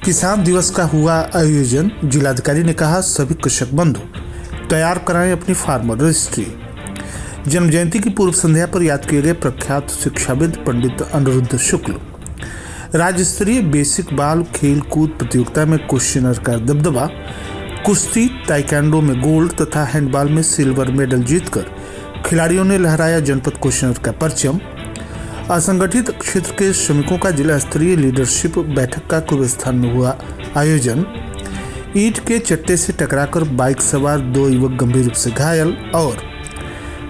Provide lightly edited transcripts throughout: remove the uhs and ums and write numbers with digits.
किसान दिवस का हुआ आयोजन। जिलाधिकारी ने कहा, सभी कृषक बंधु तैयार कराएं अपनी फार्मर रजिस्ट्री। जन्म जयंती की पूर्व संध्या पर याद किए गए प्रख्यात शिक्षाविद पंडित अनिरुद्ध शुक्ल। राज्य स्तरीय बेसिक बाल खेल कूद प्रतियोगिता में क्वेश्चनर का दबदबा। कुश्ती, ताइक्वांडो में गोल्ड तथा हैंडबॉल में सिल्वर मेडल जीतकर खिलाड़ियों ने लहराया जनपद क्वेश्चनर का परचम। असंगठित क्षेत्र के श्रमिकों का जिला स्तरीय लीडरशिप बैठक का कुर्बस्थान में हुआ आयोजन। ईंट के चट्टे से टकराकर बाइक सवार 2 युवक गंभीर रूप से घायल और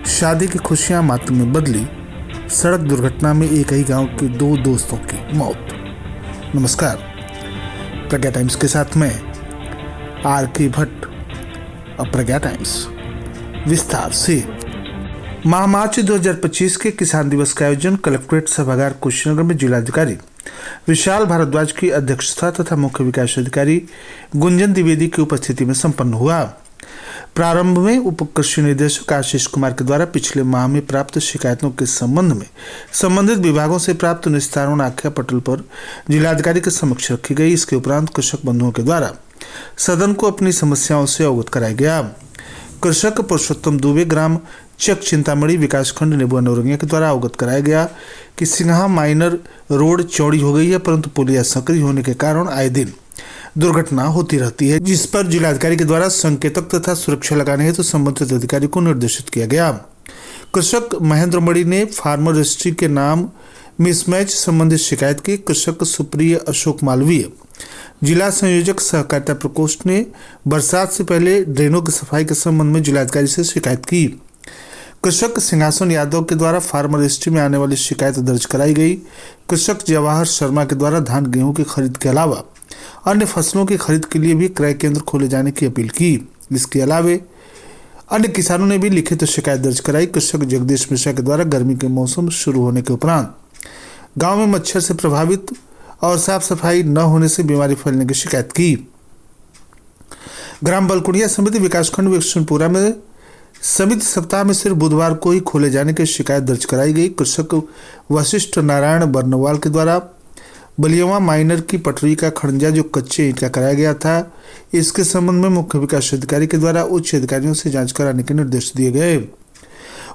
शादी की खुशियां मातम में बदली। सड़क दुर्घटना में एक ही गांव के 2 दोस्तों की मौत। नमस्कार, प्रज्ञा टाइम्स के साथ में आर.के. भट्ट। अब प्रज्ञा टाइम्स विस्तार से। माह मार्च 2025 के किसान दिवस का आयोजन कलेक्ट्रेट सभागार कुशीनगर में जिलाधिकारी विशाल भारद्वाज की अध्यक्षता तथा मुख्य विकास अधिकारी गुंजन द्विवेदी की उपस्थिति में संपन्न हुआ। प्रारंभ में उप कृषि निदेशक आशीष कुमार के द्वारा पिछले माह में प्राप्त शिकायतों के संबंध में संबंधित विभागों से प्राप्त निस्तारण आख्या पटल पर जिलाधिकारी के समक्ष रखी गई। इसके उपरांत कृषक बंधुओं के द्वारा सदन को अपनी समस्याओं से अवगत कराया गया। कृषक पुरुषोत्तम दुबे ग्राम चक चिंतामणि विकासखंड नेबुआ नौरंगिया के द्वारा अवगत कराया गया कि सिंघा माइनर रोड चौड़ी हो गई है, परंतु पुलिया सक्रिय होने के कारण आए दिन दुर्घटना होती रहती है, जिस पर जिलाधिकारी के द्वारा संकेतक तथा सुरक्षा लगाने हेतु संबंधित अधिकारी को निर्देशित किया गया। कृषक महेंद्र मणि ने फार्मर रजिस्ट्री के नाम मिसमैच संबंधित शिकायत की। कृषक सुप्रिय अशोक मालवीय जिला संयोजक सहकारिता प्रकोष्ठ ने बरसात से पहले ड्रेनों की सफाई के संबंध में जिलाधिकारी से शिकायत की। कृषक सिंहासन यादव के द्वारा फार्मर रजिस्ट्री में आने वाली शिकायत दर्ज कराई गई। कृषक जवाहर शर्मा के द्वारा धान गेहूं की खरीद के अलावा अन्य फसलों की खरीद के लिए भी क्रय केंद्र खोले जाने की अपील की। इसके अलावा अन्य किसानों ने भी लिखित शिकायत दर्ज कराई। कृषक जगदीश मिश्रा के द्वारा गर्मी के मौसम शुरू होने के उपरांत गाँव में मच्छर से प्रभावित और साफ सफाई न होने से बीमारी फैलने की शिकायत की। ग्राम बलकुड़िया समिति विकासखंड विकसनपुरा में समिति सप्ताह में सिर्फ बुधवार को ही खोले जाने की शिकायत दर्ज कराई गई। कृषक वशिष्ठ नारायण बर्नवाल के द्वारा बलियवा माइनर की पटरी का खड़ंजा जो कच्चे ईंट का कराया गया था, इसके संबंध में मुख्य विकास अधिकारी के द्वारा उच्च अधिकारियों से जांच कराने के निर्देश दिए गए।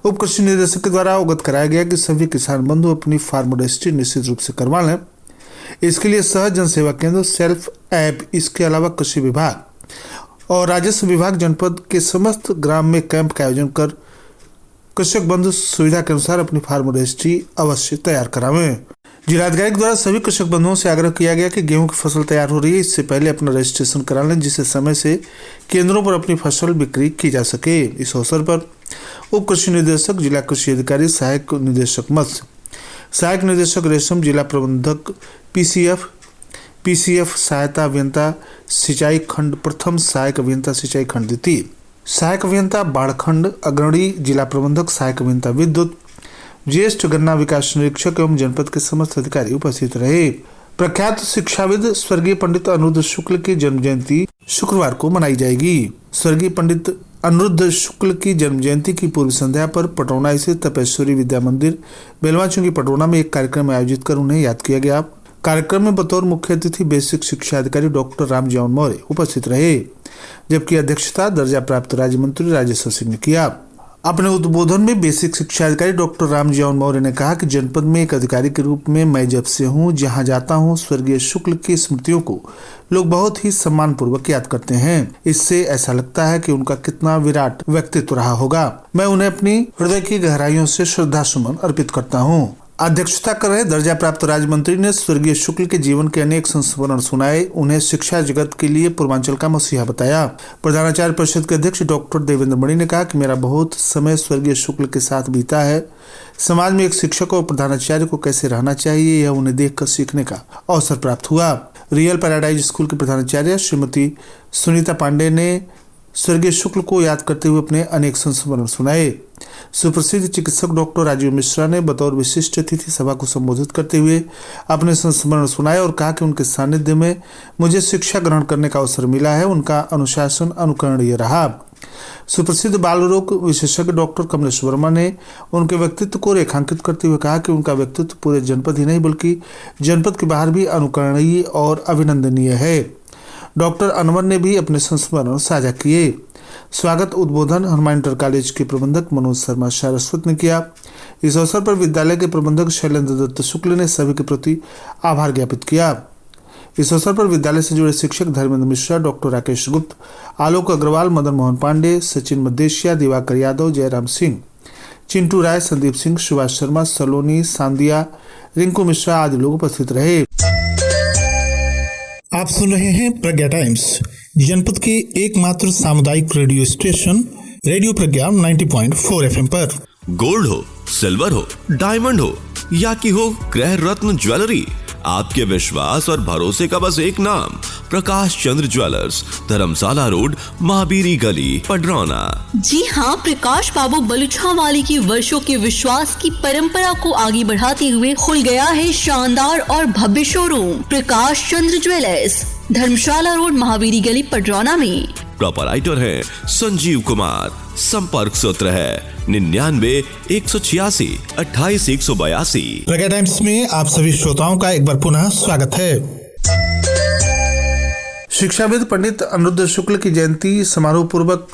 उप कृषि निदेशक के द्वारा अवगत कराया गया कि सभी किसान बंधु अपनी फार्मर रजिस्ट्री निश्चित रूप से करवा लें। इसके लिए सहज जन सेवा केंद्र, सेल्फ ऐप, इसके अलावा कृषि विभाग और राजस्व विभाग जनपद के समस्त ग्राम में कैंप का आयोजन कर कृषक बंधु सुविधा के अनुसार अपनी फार्मर रजिस्ट्री अवश्य तैयार करावें। जिलाधिकारी के द्वारा सभी कृषक बंधुओं से आग्रह किया गया कि गेहूं की फसल तैयार हो रही है, इससे पहले अपना रजिस्ट्रेशन करा लें, जिससे समय से केंद्रों पर अपनी फसल बिक्री की जा सके। इस अवसर पर उप कृषि निदेशक, जिला कृषि अधिकारी, सहायक निदेशक मत्स्य, सहायक निदेशक रेशम, जिला प्रबंधक पीसीएफ सहायता अभियंता सिंचाई खंड प्रथम, सहायक अभियंता सिंचाई खंड द्वितीय, सहायक अभियंता बाढ़खंड अग्रणी, जिला प्रबंधक, सहायक अभियंता विद्युत, ज्येष्ठ गन्ना विकास निरीक्षक एवं जनपद के समस्त अधिकारी उपस्थित रहे। प्रख्यात शिक्षाविद स्वर्गीय पंडित अनिरुद्ध शुक्ल की जन्म जयंती शुक्रवार को मनाई जाएगी। स्वर्गीय पंडित अनिरुद्ध शुक्ल की जन्म जयंती की पूर्व संध्या पर पटौना स्थित तपेश्वरी विद्या मंदिर बेलवाचुंगी पटौना में एक कार्यक्रम आयोजित कर उन्हें याद किया गया। कार्यक्रम में बतौर मुख्य अतिथि बेसिक शिक्षा अधिकारी डॉक्टर रामजीवन मौर्य उपस्थित रहे, जबकि अध्यक्षता दर्जा प्राप्त राज्य मंत्री राजेश्वर सिंह ने किया। अपने उद्बोधन में बेसिक शिक्षा अधिकारी डॉक्टर रामजीवन मौर्य ने कहा कि जनपद में एक अधिकारी के रूप में मैं जब से हूं, जहां जाता हूं, स्वर्गीय शुक्ल की स्मृतियों को लोग बहुत ही सम्मान पूर्वक याद करते हैं। इससे ऐसा लगता है कि उनका कितना विराट व्यक्तित्व रहा होगा। मैं उन्हें अपनी हृदय की गहराइयों से श्रद्धा सुमन अर्पित करता हूँ। अध्यक्षता कर रहे दर्जा प्राप्त राज्य मंत्री ने स्वर्गीय शुक्ल के जीवन के अनेक संस्मरण सुनाए, उन्हें शिक्षा जगत के लिए पूर्वांचल का मसीहा बताया। प्रधानाचार्य परिषद के अध्यक्ष डॉक्टर देवेंद्र मणि ने कहा कि मेरा बहुत समय स्वर्गीय शुक्ल के साथ बीता है। समाज में एक शिक्षक और प्रधानाचार्य को कैसे रहना चाहिए, यह उन्हें देखकर सीखने का अवसर प्राप्त हुआ। रियल पैराडाइज स्कूल के प्रधानाचार्य श्रीमती सुनीता पांडे ने स्वर्गीय शुक्ल को याद करते हुए अपने अनेक संस्मरण सुनाए। सुप्रसिद्ध चिकित्सक डॉक्टर राजीव मिश्रा ने बतौर विशिष्ट अतिथि सभा को संबोधित करते हुए अपने संस्मरण सुनाए और कहा कि उनके सानिध्य में मुझे शिक्षा ग्रहण करने का अवसर मिला है। उनका अनुशासन अनुकरणीय रहा। सुप्रसिद्ध बाल रोग विशेषज्ञ डॉक्टर कमलेश वर्मा ने उनके व्यक्तित्व को रेखांकित करते हुए कहा कि उनका व्यक्तित्व पूरे जनपद ही नहीं बल्कि जनपद के बाहर भी अनुकरणीय और अभिनंदनीय है। डॉक्टर अनवर ने भी अपने संस्मरण साझा किए। स्वागत उद्बोधन हनुमान इंटर कॉलेज के प्रबंधक मनोज शर्मा सारस्वत ने किया। इस अवसर पर विद्यालय के प्रबंधक शैलेंद्र दत्त शुक्ल ने सभी के प्रति आभार ज्ञापित किया। इस अवसर पर विद्यालय से जुड़े शिक्षक धर्मेंद्र मिश्रा, डॉक्टर राकेश गुप्त, आलोक अग्रवाल, मदन मोहन पांडे, सचिन मद्देशिया, दिवाकर यादव, जयराम सिंह, चिंटू राय, संदीप सिंह, सुभाष शर्मा, सलोनी, सांदिया, रिंकू मिश्रा आदि लोग उपस्थित रहे। आप सुन रहे हैं प्रज्ञा टाइम्स, जनपद के एकमात्र सामुदायिक रेडियो स्टेशन रेडियो प्रज्ञा 90.4 FM पर। गोल्ड हो, सिल्वर हो, डायमंड हो या की हो ग्रह रत्न ज्वेलरी, आपके विश्वास और भरोसे का बस एक नाम, प्रकाश चंद्र ज्वेलर्स, धर्मशाला रोड, महावीरी गली, पडरौना। जी हाँ, प्रकाश बाबू बलुछावाली की वर्षों के विश्वास की परंपरा को आगे बढ़ाते हुए खुल गया है शानदार और भव्य शोरूम प्रकाश चंद्र ज्वेलर्स, धर्मशाला रोड, महावीरी गली, पडरौना में। प्रोपराइटर है संजीव कुमार। संपर्क सूत्र है 99 186 28 182। प्रज्ञा टाइम्स में आप सभी श्रोताओं का एक बार पुनः स्वागत है। शिक्षाविद पंडित अनिरुद्ध शुक्ल की जयंती समारोह पूर्वक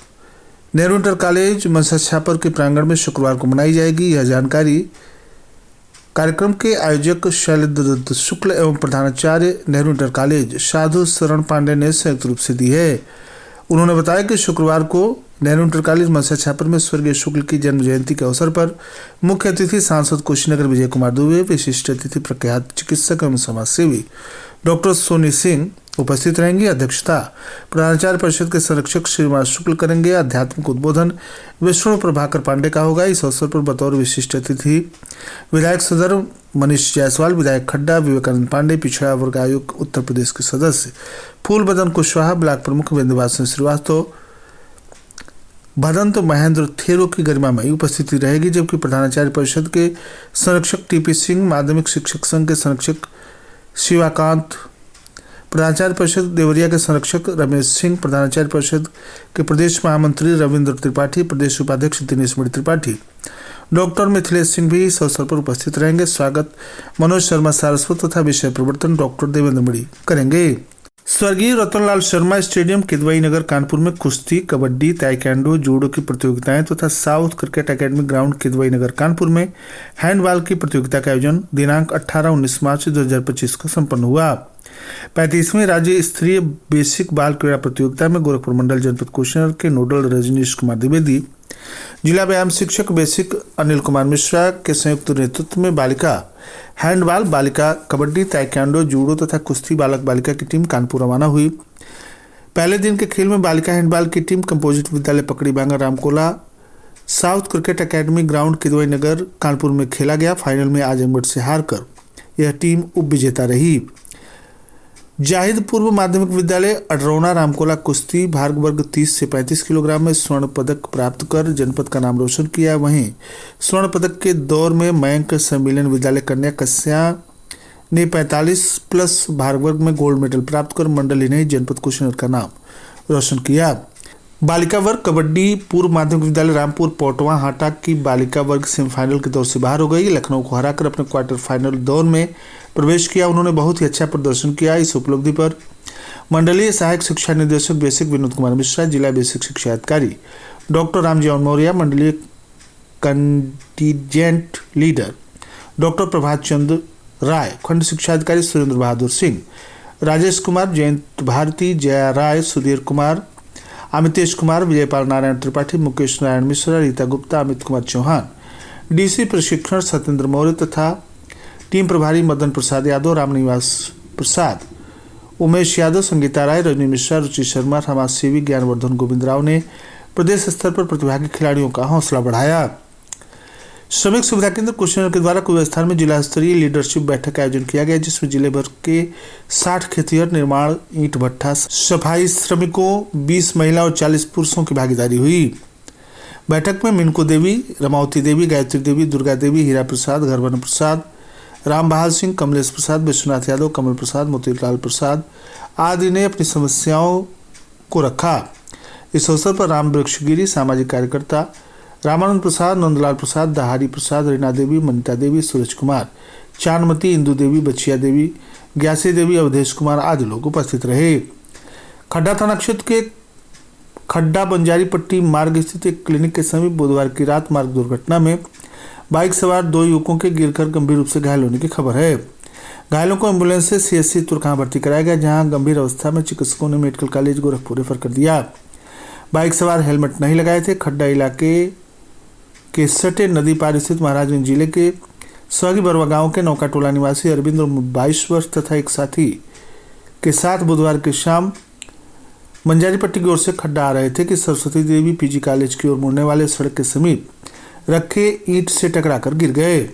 नेहरू इंटर कॉलेज मनसा छापर के प्रांगण में शुक्रवार को मनाई जाएगी। यह जानकारी कार्यक्रम के आयोजक शैलेंद्र दत्त शुक्ल एवं प्रधानाचार्य नेहरू इंटर कॉलेज साधु शरण पांडे ने संयुक्त रूप से दी है। उन्होंने बताया कि शुक्रवार को नेहरू इंटर कॉलेज मनसा छापर में स्वर्गीय शुक्ल की जन्म जयंती के अवसर पर मुख्य अतिथि सांसद कुशीनगर विजय कुमार दुबे, विशिष्ट अतिथि प्रख्यात चिकित्सक एवं समाजसेवी डॉक्टर सोनी सिंह उपस्थित रहेंगे। अध्यक्षता प्रधानाचार्य परिषद के संरक्षक श्रीमान शुक्ल करेंगे। आध्यात्मिक उद्बोधन विष्णु प्रभाकर पांडे का होगा। इस अवसर पर बतौर विशिष्ट अतिथि विधायक सदर मनीष जायसवाल, विधायक खड्डा, विवेकानंद पांडे, पिछड़ा वर्ग आयोग उत्तर प्रदेश के सदस्य फूल बदन कुशवाहा, ब्लॉक प्रमुख विंध्यवासिनी श्रीवास्तव, भदंत महेंद्र थेरो की गरिमामयी उपस्थिति रहेगी। जबकि प्रधानाचार्य परिषद के संरक्षक टीपी सिंह, माध्यमिक शिक्षक संघ के संरक्षक शिवाकांत, प्रधानाचार्य परिषद देवरिया के संरक्षक रमेश सिंह, प्रधानाचार्य परिषद के प्रदेश महामंत्री रविंद्र त्रिपाठी, प्रदेश उपाध्यक्ष दिनेश मणि त्रिपाठी, डॉक्टर मिथिलेश सिंह भी इस अवसर पर उपस्थित रहेंगे। स्वागत मनोज शर्मा सारस्वत तथा विषय प्रवर्तन डॉक्टर देवेंद्र मणि करेंगे। स्वर्गीय रतनलाल शर्मा स्टेडियम किदवई नगर कानपुर में कुश्ती, कबड्डी, ताइक्वांडो, जूडो की प्रतियोगिताएं तथा south cricket academy ground Kidwai Nagar Kanpur में हैंडबॉल की प्रतियोगिता का आयोजन दिनांक 18-19 मार्च 2025 को संपन्न हुआ। 35वीं राज्य स्तरीय बेसिक बाल क्रीड़ा प्रतियोगिता में गोरखपुर मंडल जनपद कुशीनगर के नोडल रजनीश कुमार द्विवेदी, जिला व्यायाम शिक्षक बेसिक अनिल कुमार मिश्रा के संयुक्त नेतृत्व में बालिका हैंडबॉल, बालिका कबड्डी, ताइक्वांडो, जूडो तथा कुश्ती बालक बालिका की टीम कानपुर रवाना हुई। पहले दिन के खेल में बालिका हैंडबॉल की टीम कंपोजिट विद्यालय Pakdi Banga Ramkola south cricket academy ground Kidwai Nagar Kanpur में खेला गया। फाइनल में आजमगढ़ से हारकर यह टीम उप विजेता रही। जाहिद पूर्व माध्यमिक विद्यालय अडरौना रामकोला कुश्ती भार वर्ग 30 से 35 किलोग्राम में स्वर्ण पदक प्राप्त कर जनपद का नाम रोशन किया। वहीं स्वर्ण पदक के दौर में मयंक सम्मेलन विद्यालय कन्या कस्या ने 45+ भार वर्ग में गोल्ड मेडल प्राप्त कर मंडल ही नहीं जनपद कुशीनगर का नाम रोशन किया। बालिका वर्ग कबड्डी पूर्व माध्यमिक विद्यालय रामपुर पोटवा हाटा की बालिका वर्ग सेमीफाइनल के दौर से बाहर हो गई। लखनऊ को हराकर अपने क्वार्टर फाइनल दौर में प्रवेश किया। उन्होंने बहुत ही अच्छा प्रदर्शन किया। इस उपलब्धि पर मंडलीय सहायक शिक्षा निदेशक बेसिक विनोद कुमार मिश्रा, जिला बेसिक शिक्षा अधिकारी डॉक्टर रामजीवन मौर्य, मंडलीय कंटीजेंट लीडर डॉक्टर प्रभात चंद्र राय, खंड शिक्षा अधिकारी सुरेंद्र बहादुर सिंह, राजेश कुमार, जयंत भारती, जया राय, सुधीर कुमार, अमितेश कुमार, विजयपाल नारायण त्रिपाठी, मुकेश नारायण मिश्रा, रीता गुप्ता, अमित कुमार चौहान, डीसी प्रशिक्षण सत्येंद्र मौर्य तथा टीम प्रभारी मदन प्रसाद यादव, रामनिवास प्रसाद, उमेश यादव, संगीता राय, रजनी मिश्रा, रुचि शर्मा, समाज सेवी ज्ञानवर्धन गोविंद राव ने प्रदेश स्तर पर प्रतिभागी खिलाड़ियों का हौसला बढ़ाया। श्रमिक सुविधा केंद्र कुशीनगर के द्वारा कुबेरस्थान में जिला स्तरीय लीडरशिप बैठक का आयोजन किया गया, जिसमें जिले भर के 60 खेतिहर, निर्माण, ईंट भट्ठा, सफाई श्रमिकों, 20 महिला और 40 पुरुषों की भागीदारी हुई। बैठक में मिनको देवी, रमावती देवी, गायत्री देवी, दुर्गा देवी, हीरा प्रसाद, घरवन प्रसाद, राम बहाल सिंह, कमलेश प्रसाद, विश्वनाथ यादव, कमल प्रसाद, मोतीलाल प्रसाद आदि ने अपनी समस्याओं को रखा। इस अवसर पर राम वृक्षगिरी, सामाजिक कार्यकर्ता रामानंद प्रसाद, नंदलाल प्रसाद, दहाड़ी प्रसाद, रीना देवी, मनीता देवी, सूरज कुमार, चांदमती, इंदू देवी, बचिया देवी, ग्यासी देवी, अवधेश कुमार आदि लोग उपस्थित रहे। खड्डा थाना क्षेत्र के खड्डा बंजारी पट्टी मार्ग स्थित एक क्लिनिक के समीप बुधवार की रात मार्ग दुर्घटना में बाइक सवार 2 युवकों के गिरकर गंभीर रूप से घायल होने की खबर है। घायलों को एम्बुलेंस से सीएससी तुर्कहां भर्ती कराया गया, जहां गंभीर अवस्था में चिकित्सकों ने मेडिकल कॉलेज गोरखपुर रेफर कर दिया। बाइक सवार हेलमेट नहीं लगाए थे। खड्डा इलाके के सटे नदी पार स्थित महाराजगंज जिले के स्वागी बरवा गांव के नौका टोला निवासी अरविंद 22 वर्ष तथा एक साथी के साथ बुधवार की शाम बंजारी पट्टी की ओर से खड्डा आ रहे थे कि सरस्वती देवी पीजी कॉलेज की ओर मुड़ने वाले सड़क के समीप रखे ईंट से टकराकर गिर गए।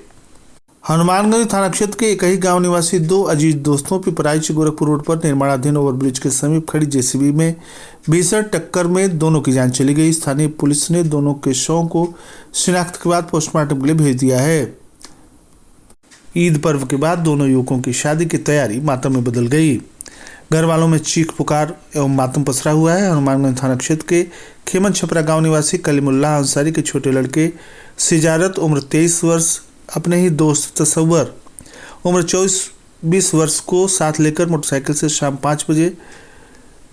हनुमानगंज थाना क्षेत्र के एक ही गांव निवासी 2 अजीज दोस्तों पिपराइच गोरखपुर रोड पर निर्माणाधीन ओवरब्रिज के समीप खड़ी जेसीबी में भीषण टक्कर में दोनों की जान चली गई। स्थानीय पुलिस ने दोनों के शवों को शिनाख्त के बाद पोस्टमार्टम के लिए भेज दिया है। ईद पर्व के बाद दोनों युवकों की शादी की तैयारी मातम में बदल गई। घर वालों में चीख पुकार एवं मातम पसरा हुआ है। हनुमानगंज थाना क्षेत्र के खेमन छपरा गांव निवासी कलीमुल्लाह अंसारी के छोटे लड़के सिजारत उम्र 23 वर्ष अपने ही दोस्त तसव्वर उम्र 24-20 वर्ष को साथ लेकर मोटरसाइकिल से शाम 5 बजे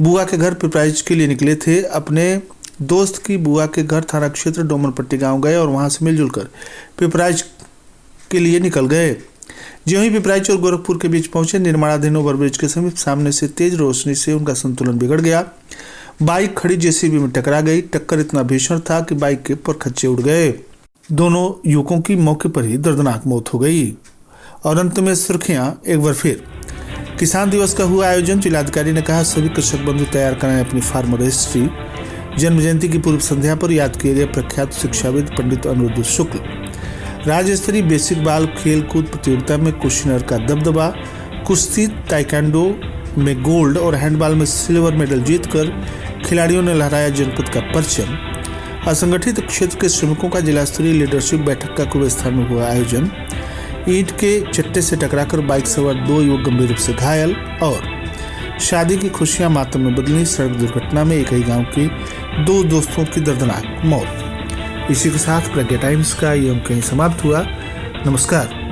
बुआ के घर पिपराइच के लिए निकले थे। अपने दोस्त की बुआ के घर थाना क्षेत्र डोमनपट्टी गांव गए और वहां से मिलजुल कर पिपराइच के लिए निकल गए। ज्यों ही पिपराइच और गोरखपुर के बीच पहुंचे, निर्माणाधीन ओवरब्रिज के समीप सामने से तेज रोशनी से उनका संतुलन बिगड़ गया। बाइक खड़ी जेसीबी में टकरा गई। टक्कर इतना भीषण था कि बाइक के परखच्चे उड़ गए। दोनों युवकों की मौके पर ही दर्दनाक मौत हो गई। और अंत में सुर्खियां एक बार फिर। किसान दिवस का हुआ आयोजन। जिलाधिकारी ने कहा सभी कृषक बंधु तैयार कराएं अपनी फार्मर हिस्ट्री। जन्म जयंती की पूर्व संध्या पर याद किए गए प्रख्यात शिक्षाविद पंडित अनिरुद्ध शुक्ल। राज्य स्तरीय बेसिक बाल खेल कूद प्रतियोगिता में कुशीनगर का दबदबा। कुश्ती, ताइक्वांडो में गोल्ड और हैंडबॉल में सिल्वर मेडल जीतकर खिलाड़ियों ने लहराया जनपद का परचम। असंगठित क्षेत्र के श्रमिकों का जिला स्तरीय लीडरशिप बैठक का कुबेरस्थान में हुआ आयोजन। ईंट के चट्टे से टकराकर बाइक सवार 2 युवक गंभीर रूप से घायल। और शादी की खुशियां मातम में बदली। सड़क दुर्घटना में एक ही गांव के 2 दोस्तों की दर्दनाक मौत। इसी के साथ प्रज्ञा टाइम्स का ये अंक कहीं समाप्त हुआ। नमस्कार।